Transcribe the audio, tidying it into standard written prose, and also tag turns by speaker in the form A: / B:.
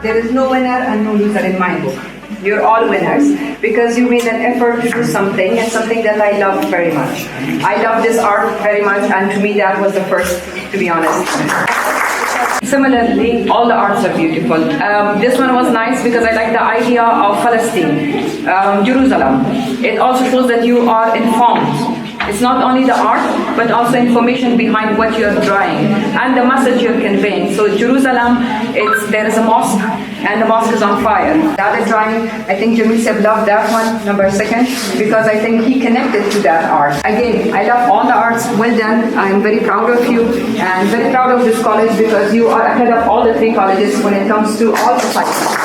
A: There is no winner and no loser in my book. You're all winners because you made an effort to do something, and something that I love very much. I love this art very much, and to me that was the first, to be honest. Similarly, all the arts are beautiful. This one was nice because I like the idea of Palestine, Jerusalem. It also shows that you are informed. It's not only the art, but also information behind what you're drawing and the message you're conveying. So Jerusalem, there is a mosque, and the mosque is on fire. The other drawing, I think Jamil Seb loved that one, number 2, because I think he connected to that art. Again, I love all the arts. Well done. I'm very proud of you and very proud of this college because you are ahead of all the 3 colleges when it comes to all the sciences.